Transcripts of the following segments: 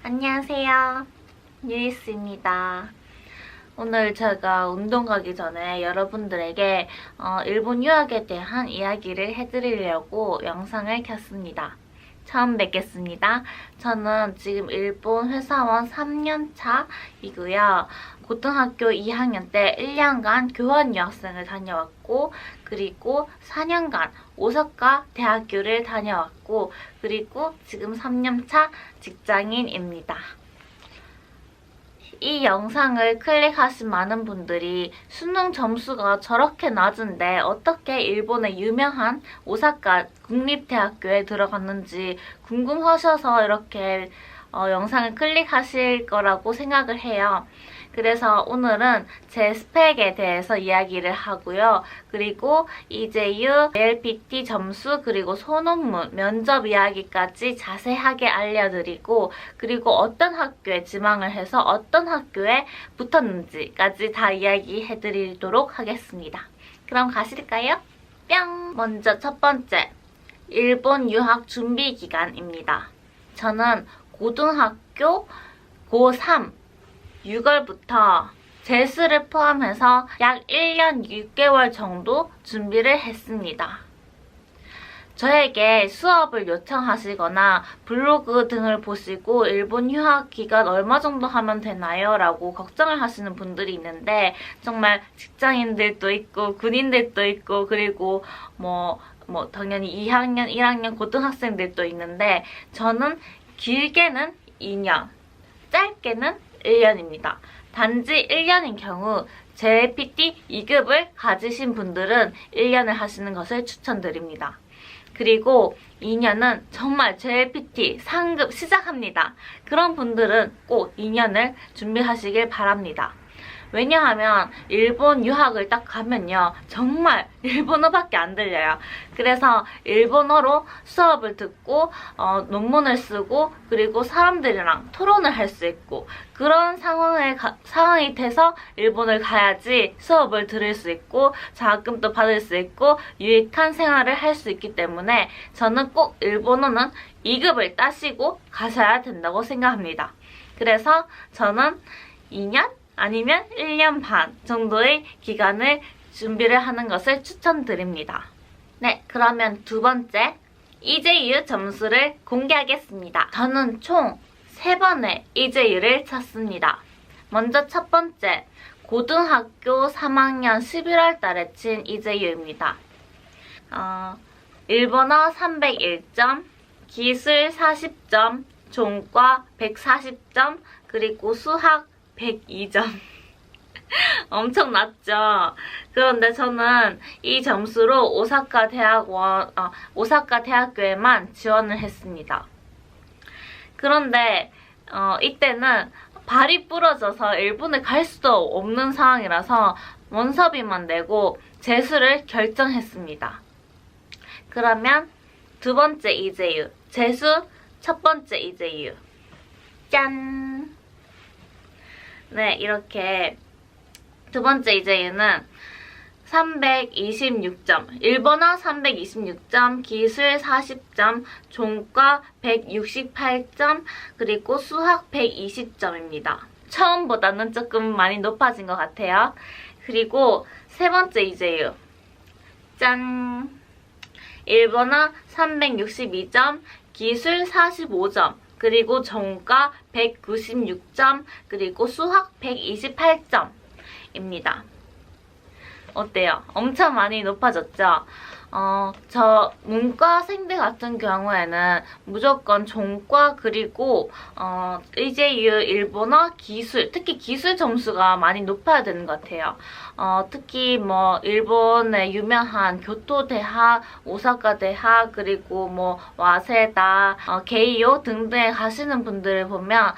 안녕하세요. 유이스입니다. 오늘 제가 운동 가기 전에 여러분들에게 일본 유학에 대한 이야기를 해드리려고 영상을 켰습니다. 처음 뵙겠습니다. 저는 지금 일본 회사원 3년차이고요. 고등학교 2학년 때 1년간 교환 유학생을 다녀왔고, 그리고 4년간 오사카 대학교를 다녀왔고, 그리고 지금 3년차 직장인입니다. 이 영상을 클릭하신 많은 분들이 수능 점수가 저렇게 낮은데 어떻게 일본의 유명한 오사카 국립대학교에 들어갔는지 궁금하셔서 이렇게 영상을 클릭하실 거라고 생각을 해요. 그래서 오늘은 제 스펙에 대해서 이야기를 하고요. 그리고 이제유, LPT 점수, 그리고 소논문, 면접 이야기까지 자세하게 알려드리고, 그리고 어떤 학교에 지망을 해서 어떤 학교에 붙었는지까지 다 이야기해드리도록 하겠습니다. 그럼 가실까요? 뿅! 먼저 첫 번째, 일본 유학 준비 기간입니다. 저는 고등학교 고3 6월부터 재수를 포함해서 약 1년 6개월 정도 준비를 했습니다. 저에게 수업을 요청하시거나 블로그 등을 보시고 일본 유학 기간 얼마 정도 하면 되나요? 라고 걱정을 하시는 분들이 있는데, 정말 직장인들도 있고 군인들도 있고, 그리고 당연히 2학년, 1학년 고등학생들도 있는데, 저는 길게는 2년, 짧게는 1년입니다. 단지 1년인 경우 JLPT 2급을 가지신 분들은 1년을 하시는 것을 추천드립니다. 그리고 2년은 정말 JLPT 상급 시작합니다. 그런 분들은 꼭 2년을 준비하시길 바랍니다. 왜냐하면 일본 유학을 딱 가면요, 정말 일본어밖에 안 들려요. 그래서 일본어로 수업을 듣고 논문을 쓰고, 그리고 사람들이랑 토론을 할 수 있고, 그런 상황이 돼서 일본을 가야지 수업을 들을 수 있고 장학금도 받을 수 있고 유익한 생활을 할 수 있기 때문에 저는 꼭 일본어는 2급을 따시고 가셔야 된다고 생각합니다. 그래서 저는 2년? 아니면 1년 반 정도의 기간을 준비를 하는 것을 추천드립니다. 네, 그러면 두 번째, 이제유 점수를 공개하겠습니다. 저는 총 3번의 이제유를 쳤습니다. 먼저 첫 번째, 고등학교 3학년 11월 달에 친 이제유입니다. 일본어 301점, 기술 40점, 종과 140점, 그리고 수학 102점. 엄청 낮죠? 그런데 저는 이 점수로 오사카 대학교에만 지원을 했습니다. 그런데 이때는 발이 부러져서 일본에 갈 수도 없는 상황이라서 원서비만 내고 재수를 결정했습니다. 그러면 두 번째 이제유, 재수 첫 번째 이제유. 짠! 네, 이렇게 두 번째 이제유는 326점, 일본어 326점, 기술 40점, 종과 168점, 그리고 수학 120점입니다. 처음보다는 조금 많이 높아진 것 같아요. 그리고 세 번째 이제유. 짠! 일본어 362점, 기술 45점, 그리고 종과 196점, 그리고 수학 128점입니다. 어때요? 엄청 많이 높아졌죠? 저 문과생들 같은 경우에는 무조건 종과, 그리고 이제유, 일본어, 기술, 특히 기술 점수가 많이 높아야 되는 것 같아요. 특히 일본의 유명한 교토대학, 오사카 대학, 그리고 와세다, 게이오 등등에 가시는 분들을 보면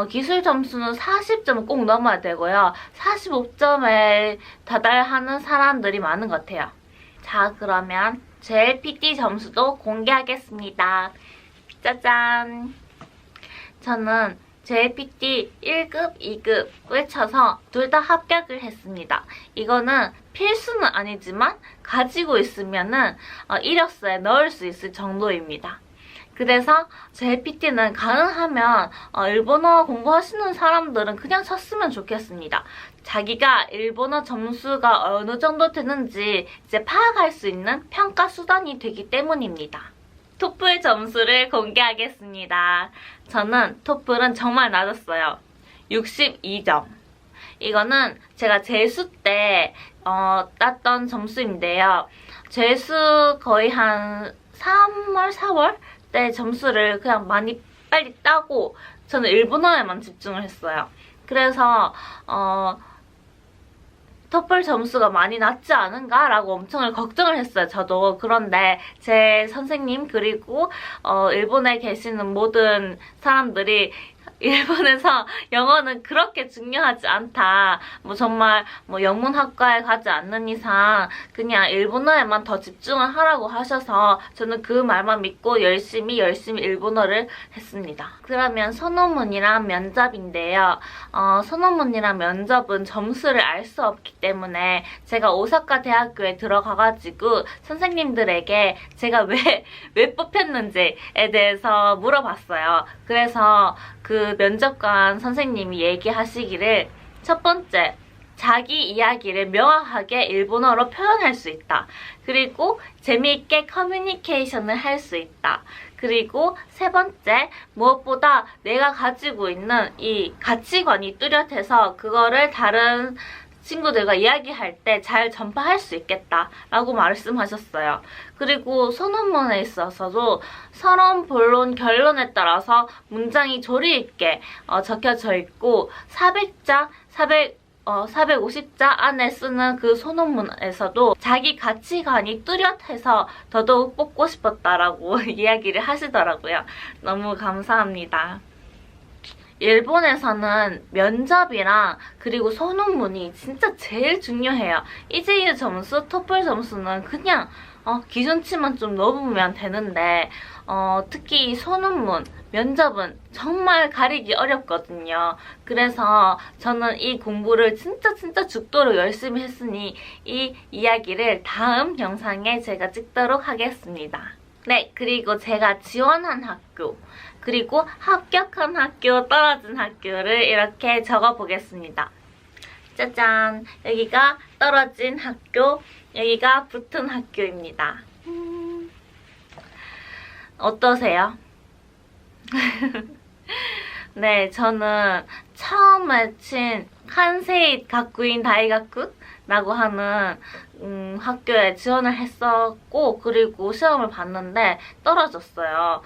기술 점수는 40점은 꼭 넘어야 되고요. 45점에 다달하는 사람들이 많은 것 같아요. 자, 그러면 JLPT 점수도 공개하겠습니다. 짜잔! 저는 JLPT 1급, 2급을 쳐서 둘 다 합격을 했습니다. 이거는 필수는 아니지만 가지고 있으면은 이력서에 넣을 수 있을 정도입니다. 그래서 제 PT는 가능하면 일본어 공부하시는 사람들은 그냥 쳤으면 좋겠습니다. 자기가 일본어 점수가 어느 정도 되는지 이제 파악할 수 있는 평가 수단이 되기 때문입니다. 토플 점수를 공개하겠습니다. 저는 토플은 정말 낮았어요. 62점. 이거는 제가 재수 때 땄던 점수인데요. 재수 거의 한 3월, 4월 때 점수를 그냥 많이 빨리 따고 저는 일본어에만 집중을 했어요. 그래서 토플 점수가 많이 낮지 않은가라고 엄청 걱정을 했어요. 저도. 그런데 제 선생님 그리고 일본에 계시는 모든 사람들이 일본에서 영어는 그렇게 중요하지 않다. 정말 영문학과에 가지 않는 이상 그냥 일본어에만 더 집중을 하라고 하셔서 저는 그 말만 믿고 열심히 일본어를 했습니다. 그러면 소논문이랑 면접인데요. 소논문이랑 면접은 점수를 알 수 없기 때문에 제가 오사카 대학교에 들어가가지고 선생님들에게 제가 왜 뽑혔는지에 대해서 물어봤어요. 그래서 그 면접관 선생님이 얘기하시기를 첫 번째, 자기 이야기를 명확하게 일본어로 표현할 수 있다. 그리고 재미있게 커뮤니케이션을 할 수 있다. 그리고 세 번째, 무엇보다 내가 가지고 있는 이 가치관이 뚜렷해서 그거를 다른 친구들과 이야기할 때 잘 전파할 수 있겠다라고 말씀하셨어요. 그리고 소논문에 있어서도 서론, 본론, 결론에 따라서 문장이 조리 있게 적혀져 있고 450자 안에 쓰는 그 소논문에서도 자기 가치관이 뚜렷해서 더더욱 뽑고 싶었다라고 이야기를 하시더라고요. 너무 감사합니다. 일본에서는 면접이랑 그리고 소논문이 진짜 제일 중요해요. EJU 점수, 토플 점수는 그냥 기준치만 좀 넘으면 되는데 특히 소논문, 면접은 정말 가리기 어렵거든요. 그래서 저는 이 공부를 진짜 죽도록 열심히 했으니 이 이야기를 다음 영상에 제가 찍도록 하겠습니다. 네, 그리고 제가 지원한 학교, 그리고 합격한 학교, 떨어진 학교를 이렇게 적어보겠습니다. 짜잔! 여기가 떨어진 학교, 여기가 붙은 학교입니다. 어떠세요? 네, 저는 처음에 친 칸세이 가쿠인 다이가쿠라고 하는 학교에 지원을 했었고 그리고 시험을 봤는데 떨어졌어요.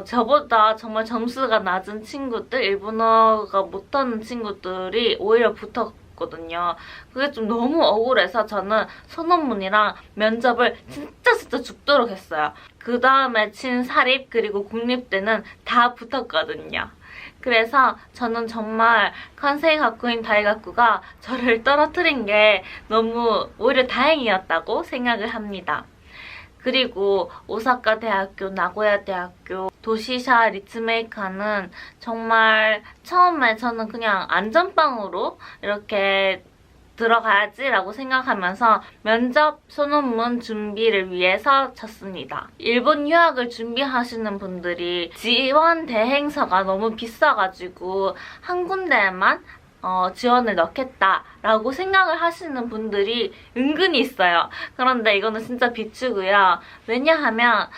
저보다 정말 점수가 낮은 친구들, 일본어가 못하는 친구들이 오히려 붙었거든요. 그게 좀 너무 억울해서 저는 소논문이랑 면접을 진짜 죽도록 했어요. 그 다음에 친 사립 그리고 국립대는 다 붙었거든요. 그래서 저는 정말 칸세이 가쿠인 다이가쿠가 저를 떨어뜨린 게 너무 오히려 다행이었다고 생각을 합니다. 그리고 오사카 대학교, 나고야 대학교, 도시샤 리츠메이카는 정말 처음에 저는 그냥 안전빵으로 이렇게 들어가야지라고 생각하면서 면접, 소논문 준비를 위해서 쳤습니다. 일본 유학을 준비하시는 분들이 지원 대행사가 너무 비싸가지고 한 군데에만 지원을 넣겠다라고 생각을 하시는 분들이 은근히 있어요. 그런데 이거는 진짜 비추고요. 왜냐하면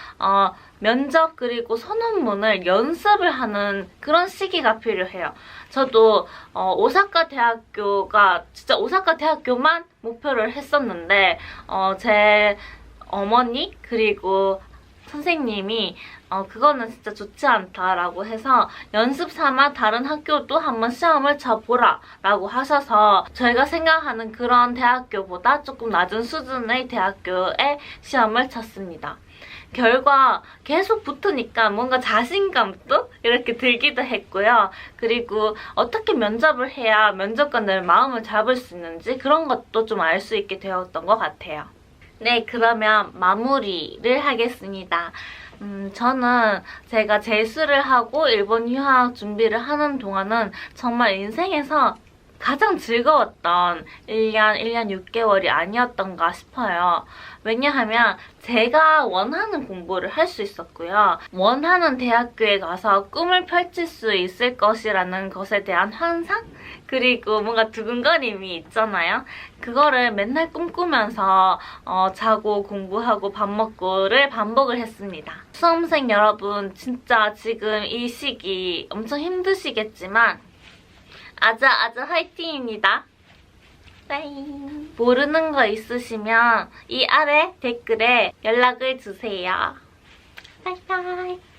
면접 그리고 소논문을 연습을 하는 그런 시기가 필요해요. 저도 오사카 대학교가 진짜 오사카 대학교만 목표를 했었는데 제 어머니 그리고 선생님이 그거는 진짜 좋지 않다라고 해서 연습 삼아 다른 학교도 한번 시험을 쳐보라 라고 하셔서 저희가 생각하는 그런 대학교보다 조금 낮은 수준의 대학교에 시험을 쳤습니다. 결과 계속 붙으니까 뭔가 자신감도 이렇게 들기도 했고요. 그리고 어떻게 면접을 해야 면접관들 마음을 잡을 수 있는지 그런 것도 좀 알 수 있게 되었던 것 같아요. 네, 그러면 마무리를 하겠습니다. 저는 제가 재수를 하고 일본 유학 준비를 하는 동안은 정말 인생에서 가장 즐거웠던 1년 6개월이 아니었던가 싶어요. 왜냐하면 제가 원하는 공부를 할 수 있었고요. 원하는 대학교에 가서 꿈을 펼칠 수 있을 것이라는 것에 대한 환상? 그리고 뭔가 두근거림이 있잖아요. 그거를 맨날 꿈꾸면서 자고 공부하고 밥 먹고를 반복을 했습니다. 수험생 여러분, 진짜 지금 이 시기 엄청 힘드시겠지만 아자아자 화이팅입니다. 빠잉. 모르는 거 있으시면 이 아래 댓글에 연락을 주세요. 바이바이.